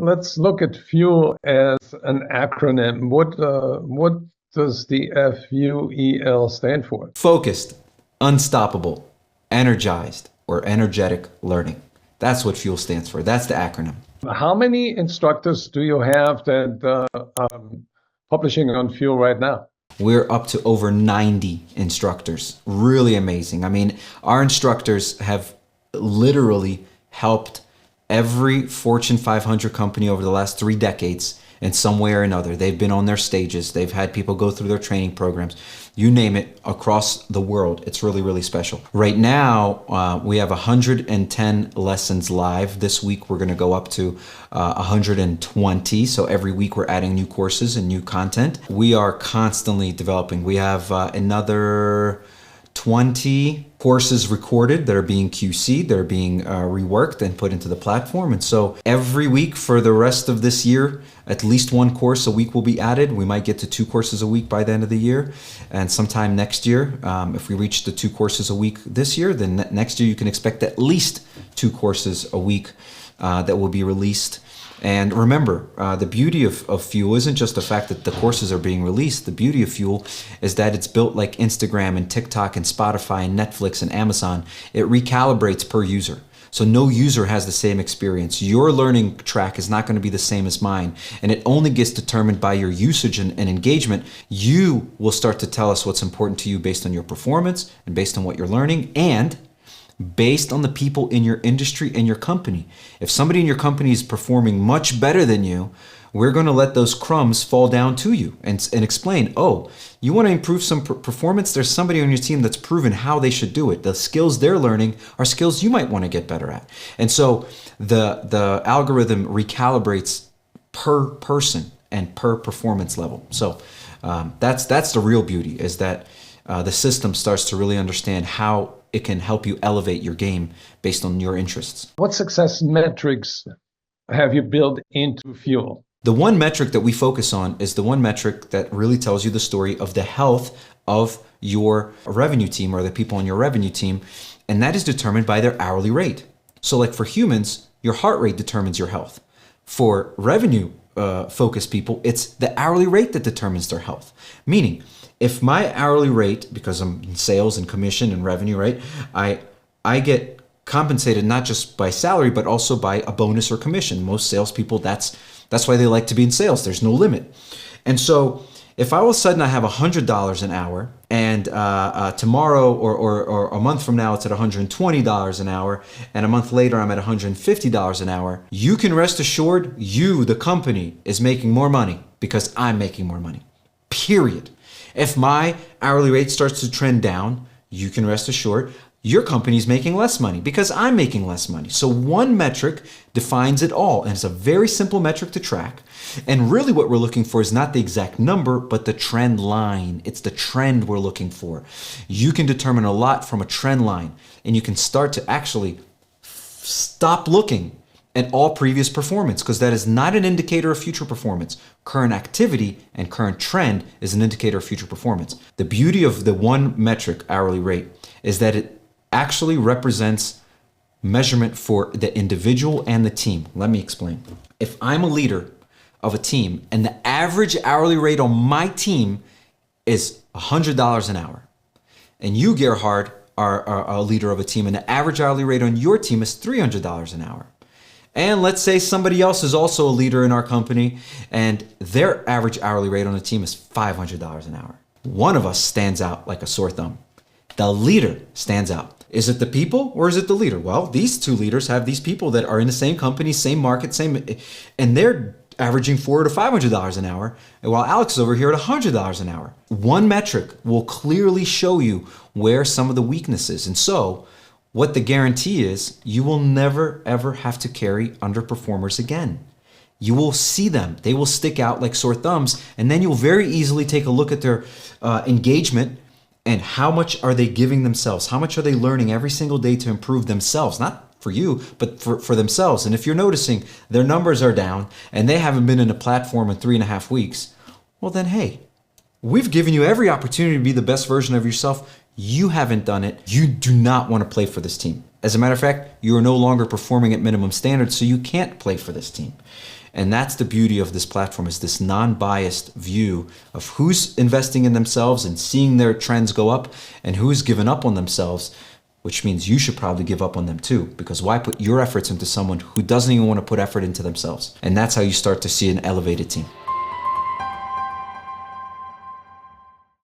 let's look at FUEL as an acronym. What does the FUEL stand for? Focused, unstoppable, energized, or energetic learning. That's what FUEL stands for. That's the acronym. How many instructors do you have that publishing on FUEL right now? We're up to over 90 instructors. Really amazing. I mean, our instructors have literally helped every Fortune 500 company over the last 3 decades in some way or another. They've been on their stages. They've had people go through their training programs. You name it, across the world. It's really, really special. Right now, we have 110 lessons live. This week, we're going to go up to 120. So every week, we're adding new courses and new content. We are constantly developing. We have another 20 courses recorded that are being QC'd, that are being reworked and put into the platform. And so every week for the rest of this year, at least 1 course a week will be added. We might get to 2 courses a week by the end of the year. And sometime next year, if we reach the 2 courses a week this year, then next year you can expect at least 2 courses a week that will be released. And remember, the beauty of FUEL isn't just the fact that the courses are being released. The beauty of FUEL is that it's built like Instagram and TikTok and Spotify and Netflix and Amazon. It recalibrates per user. So no user has the same experience. Your learning track is not going to be the same as mine. And it only gets determined by your usage and engagement. You will start to tell us what's important to you based on your performance and based on what you're learning, and based on the people in your industry and your company. If somebody in your company is performing much better than you, we're going to let those crumbs fall down to you and explain, oh, you want to improve some performance? There's somebody on your team that's proven how they should do it. The skills they're learning are skills you might want to get better at. And so the algorithm recalibrates per person and per performance level. So that's the real beauty, is that the system starts to really understand how it can help you elevate your game based on your interests. What success metrics have you built into FUEL? The one metric that we focus on is the one metric that really tells you the story of the health of your revenue team, or the people on your revenue team, and that is determined by their hourly rate. So like for humans, your heart rate determines your health. For revenue focused people, it's the hourly rate that determines their health. Meaning, if my hourly rate, because I'm in sales and commission and revenue, right, I get compensated not just by salary, but also by a bonus or commission. Most salespeople, that's why they like to be in sales. There's no limit. And so if all of a sudden I have $100 an hour, and tomorrow or a month from now it's at $120 an hour, and a month later I'm at $150 an hour, you can rest assured you, the company, is making more money because I'm making more money. Period. If my hourly rate starts to trend down, you can rest assured your company's making less money because I'm making less money. So one metric defines it all, and it's a very simple metric to track. And really what we're looking for is not the exact number, but the trend line. It's the trend we're looking for. You can determine a lot from a trend line, and you can start to actually stop looking at all previous performance, because that is not an indicator of future performance. Current activity and current trend is an indicator of future performance. The beauty of the one metric, hourly rate, is that it actually represents measurement for the individual and the team. Let me explain. If I'm a leader of a team and the average hourly rate on my team is $100 an hour, and you, Gerhard, are a leader of a team and the average hourly rate on your team is $300 an hour, and let's say somebody else is also a leader in our company and their average hourly rate on the team is $500 an hour, one of us stands out like a sore thumb. The leader stands out. Is it the people or is it the leader? Well, these two leaders have these people that are in the same company, same market, and they're averaging $400 to $500 an hour, while Alex is over here at $100 an hour. One metric will clearly show you where some of the weakness is. And so what the guarantee is, you will never, ever have to carry underperformers again. You will see them. They will stick out like sore thumbs, and then you'll very easily take a look at their engagement. And how much are they giving themselves? How much are they learning every single day to improve themselves? Not for you, but for themselves. And if you're noticing their numbers are down and they haven't been in a platform in 3.5 weeks, well then, hey, we've given you every opportunity to be the best version of yourself. You haven't done it. You do not want to play for this team. As a matter of fact, you are no longer performing at minimum standards, so you can't play for this team. And that's the beauty of this platform, is this non-biased view of who's investing in themselves and seeing their trends go up and who's given up on themselves, which means you should probably give up on them too, because why put your efforts into someone who doesn't even want to put effort into themselves? And that's how you start to see an elevated team.